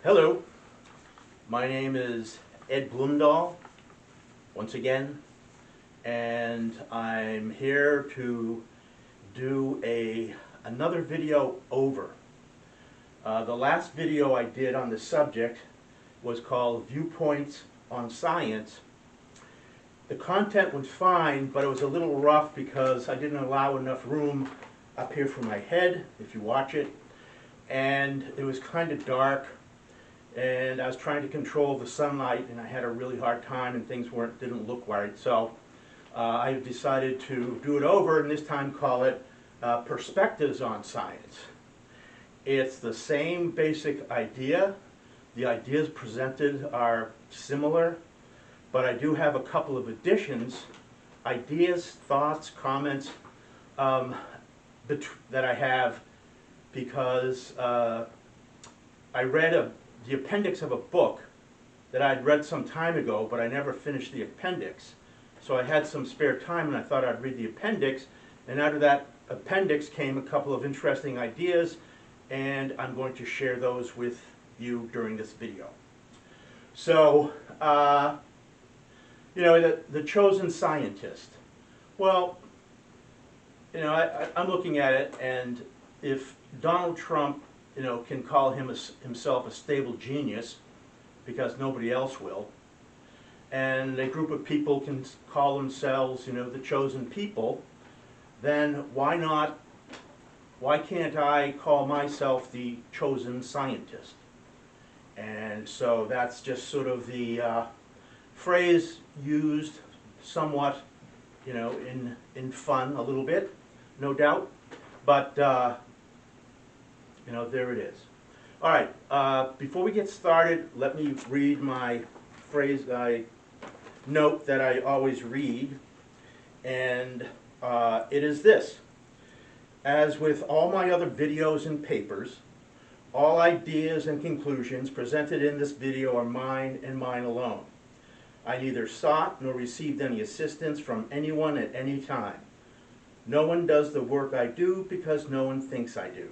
Hello, my name is Ed Blomdahl, once again, and I'm here to do another video over. The last video I did on the subject was called Viewpoints on Science. The content was fine, but it was a little rough because I didn't allow enough room up here for my head, if you watch it, and it was kind of dark. And I was trying to control the sunlight, and I had a really hard time, and things didn't look right. So I decided to do it over, and this time call it Perspectives on Science. It's the same basic idea. The ideas presented are similar, but I do have a couple of additions, ideas, thoughts, comments that I have because I read the appendix of a book that I'd read some time ago, but I never finished the appendix. So I had some spare time and I thought I'd read the appendix, and out of that appendix came a couple of interesting ideas, and I'm going to share those with you during this video. So, the chosen scientist. Well, I'm looking at it, and if Donald Trump can call himself a stable genius because nobody else will, and a group of people can call themselves, the chosen people, then why can't I call myself the chosen scientist? And so that's just sort of the phrase used somewhat, in fun a little bit, no doubt, but there it is. All right, before we get started, let me read my note that I always read, and it is this. As with all my other videos and papers, all ideas and conclusions presented in this video are mine and mine alone. I neither sought nor received any assistance from anyone at any time. No one does the work I do because no one thinks I do.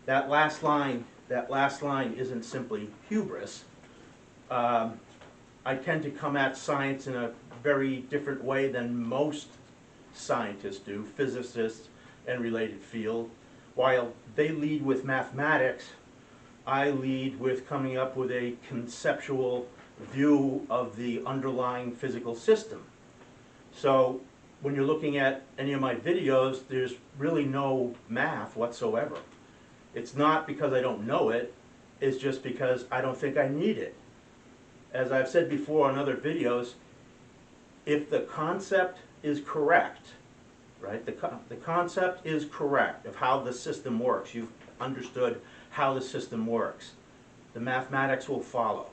That last line isn't simply hubris. I tend to come at science in a very different way than most scientists do, physicists and related field. While they lead with mathematics, I lead with coming up with a conceptual view of the underlying physical system. So when you're looking at any of my videos, there's really no math whatsoever. It's not because I don't know it, it's just because I don't think I need it. As I've said before on other videos, if the concept is correct, right, the concept is correct of how the system works, you've understood how the system works, the mathematics will follow,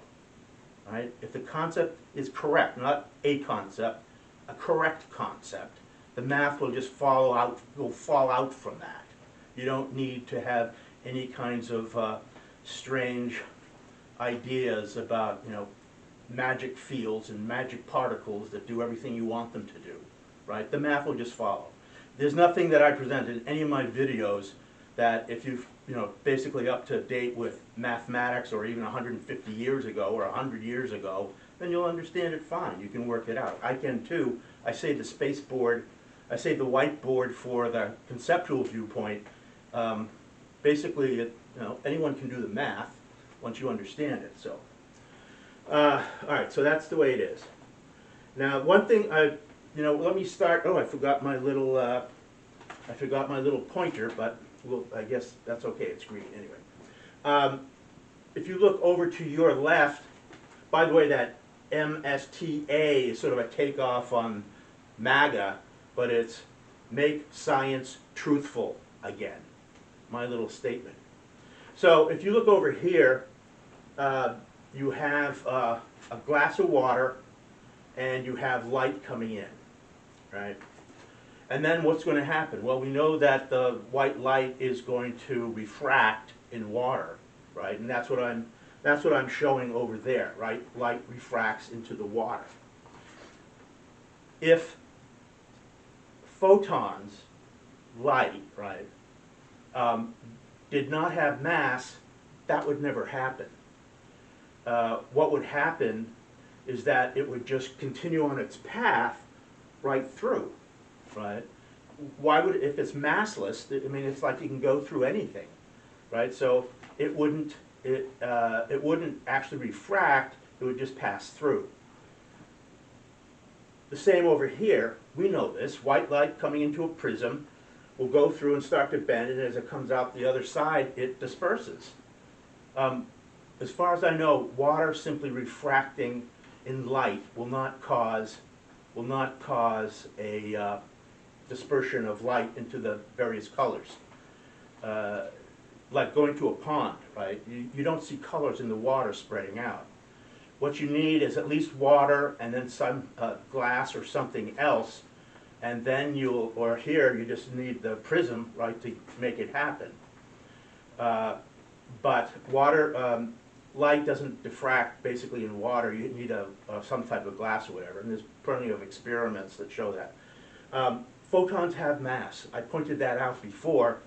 right? If the concept is correct, not a concept, a correct concept, the math will just fall out from that. You don't need to have any kinds of strange ideas about, magic fields and magic particles that do everything you want them to do, right? The math will just follow. There's nothing that I present in any of my videos that if you've, basically up to date with mathematics or even 150 years ago or 100 years ago, then you'll understand it fine. You can work it out. I can too. I say the the whiteboard for the conceptual viewpoint. Basically, anyone can do the math once you understand it. So, all right. So that's the way it is. Now, one thing let me start. Oh, I forgot my little pointer, but I guess that's okay. It's green anyway. If you look over to your left, by the way, that MSTA is sort of a takeoff on MAGA, but it's Make Science Truthful Again. My little statement. So if you look over here, you have a glass of water and you have light coming in, right? And then what's going to happen? Well, we know that the white light is going to refract in water, right? And that's what I'm showing over there, right? Light refracts into the water. If photons, light, right, did not have mass, that would never happen. What would happen is that it would just continue on its path right through, right? Why would, if it's massless, I mean, it's like you can go through anything, right? So it wouldn't actually refract, it would just pass through. The same over here, we know this, white light coming into a prism will go through and start to bend, and as it comes out the other side, it disperses. As far as I know, water simply refracting in light will not cause a dispersion of light into the various colors. Like going to a pond, right? You don't see colors in the water spreading out. What you need is at least water and then some glass or something else, and then or here you just need the prism, right, to make it happen. But water, light doesn't diffract basically in water. You need some type of glass or whatever, and there's plenty of experiments that show that. Photons have mass. I pointed that out before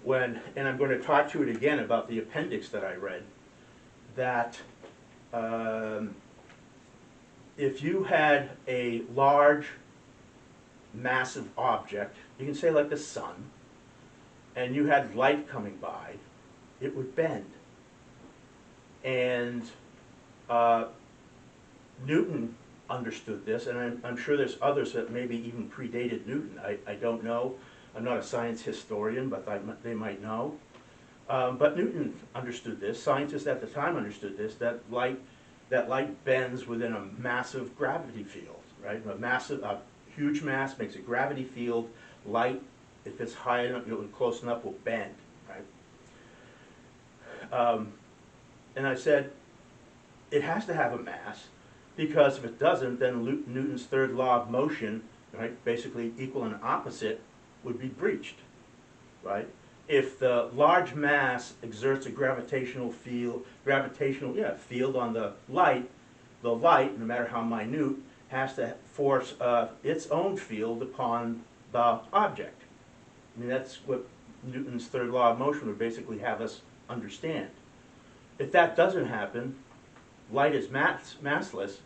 and I'm going to talk to it again about the appendix that I read, that if you had a large, massive object, you can say like the sun, and you had light coming by, it would bend. And Newton understood this, and I'm sure there's others that maybe even predated Newton. I don't know. I'm not a science historian, but they might know. But Newton understood this. Scientists at the time understood this, that light bends within a massive gravity field, right? A huge mass makes a gravity field. Light, if it's high enough, close enough, will bend, right? And I said, it has to have a mass, because if it doesn't, then Newton's third law of motion, right, basically equal and opposite, would be breached, right? If the large mass exerts a gravitational field on the light, no matter how minute, has to force its own field upon the object. I mean, that's what Newton's third law of motion would basically have us understand. If that doesn't happen, light is massless,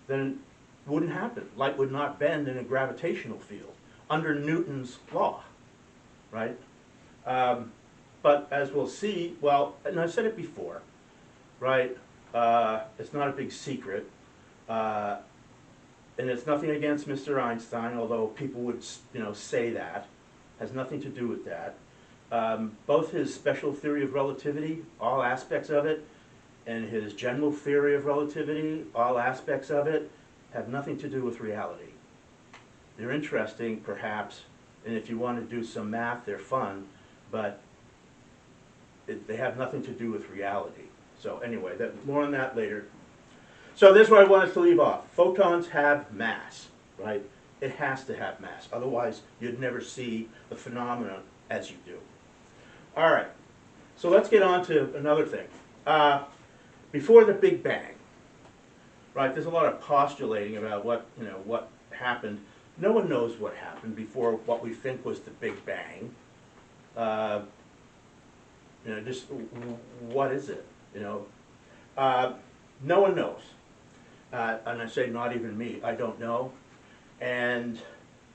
then it wouldn't happen. Light would not bend in a gravitational field under Newton's law, right? But as we'll see, well, and I've said it before, right? It's not a big secret, and it's nothing against Mr. Einstein, although people would, say that. Has nothing to do with that. Both his special theory of relativity, all aspects of it, and his general theory of relativity, all aspects of it, have nothing to do with reality. They're interesting, perhaps, and if you want to do some math, they're fun, but they have nothing to do with reality. So anyway, more on that later. So this is where I want us to leave off. Photons have mass, right? It has to have mass. Otherwise, you'd never see the phenomenon as you do. All right, so let's get on to another thing. Before the Big Bang, right, there's a lot of postulating about what happened. No one knows what happened before what we think was the Big Bang. Just what is it? No one knows. And I say not even me. I don't know. And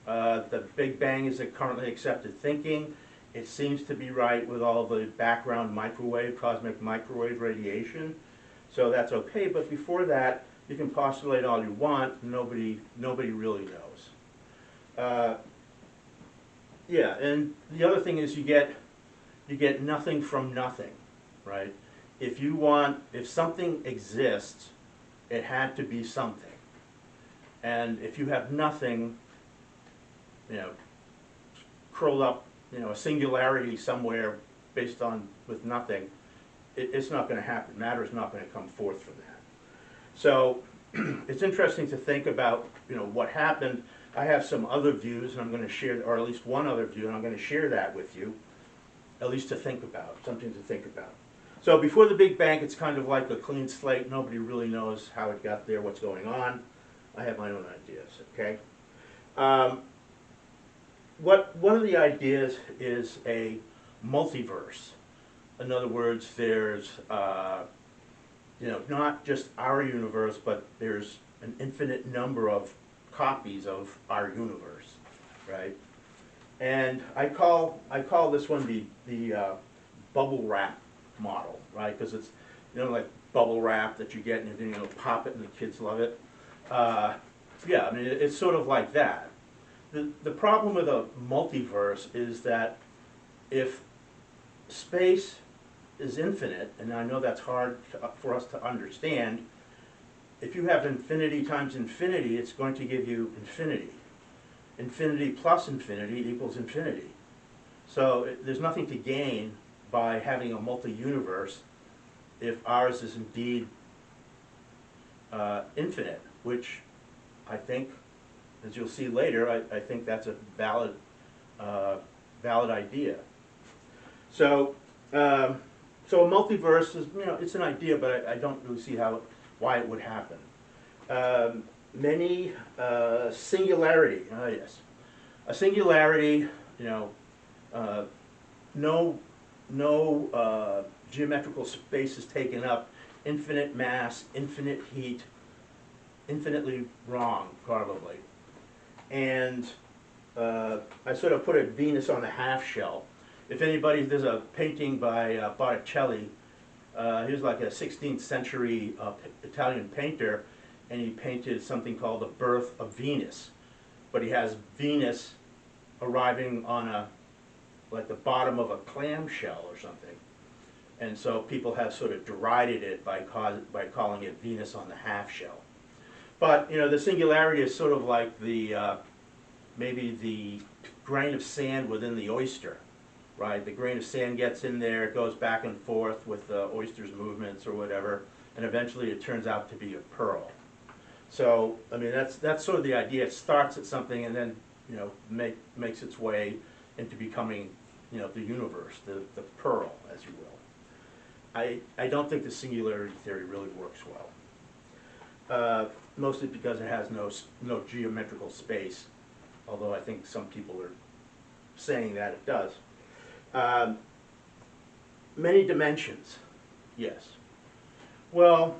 the Big Bang is a currently accepted thinking. It seems to be right with all the background cosmic microwave radiation. So that's okay. But before that, you can postulate all you want. Nobody really knows. Yeah, and the other thing is you get nothing from nothing, right? If something exists, it had to be something. And if you have nothing, curled up, a singularity somewhere based on with nothing, it's not going to happen. Matter is not going to come forth from that. So it's interesting to think about, what happened. I have some other views, and I'm going to share, or at least one other view, and I'm going to share that with you, at least to think about, something to think about. So before the Big Bang, it's kind of like a clean slate. Nobody really knows how it got there, what's going on. I have my own ideas, okay? One of the ideas is a multiverse. In other words, there's not just our universe, but there's an infinite number of copies of our universe, right? And I call this one the bubble wrap model, right? Because it's like bubble wrap that you get and you pop it and the kids love it. Yeah, I mean it's sort of like that. The problem with a multiverse is that if space is infinite, and I know that's hard for us to understand, if you have infinity times infinity, it's going to give you infinity. Infinity plus infinity equals infinity. So there's nothing to gain by having a multi-universe if ours is indeed infinite, which I think, as you'll see later, I think that's a valid idea. So, so a multiverse is, it's an idea, but I don't really see why it would happen. Singularity. Oh yes, a singularity. No geometrical space is taken up. Infinite mass, infinite heat, infinitely wrong, probably. And I sort of put a Venus on a half shell. If anybody, there's a painting by Botticelli. He was like a 16th century Italian painter, and he painted something called The Birth of Venus. But he has Venus arriving on like the bottom of a clamshell or something. And so people have sort of derided it by calling it Venus on the half shell. But the singularity is sort of like maybe the grain of sand within the oyster, right? The grain of sand gets in there, it goes back and forth with the oyster's movements or whatever, and eventually it turns out to be a pearl. So I mean that's sort of the idea. It starts at something and then makes its way into becoming the universe, the pearl, as you will. I don't think the singularity theory really works well. Mostly because it has no geometrical space, although I think some people are saying that it does. Many dimensions, yes. Well,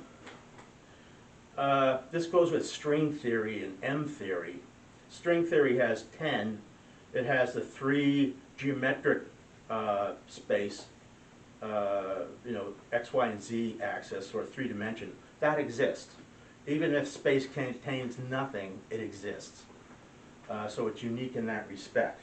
this goes with string theory and M theory. String theory has 10. It has the 3 geometric space, X, Y, and Z axis, or 3 dimension. That exists. Even if space contains nothing, it exists. So it's unique in that respect.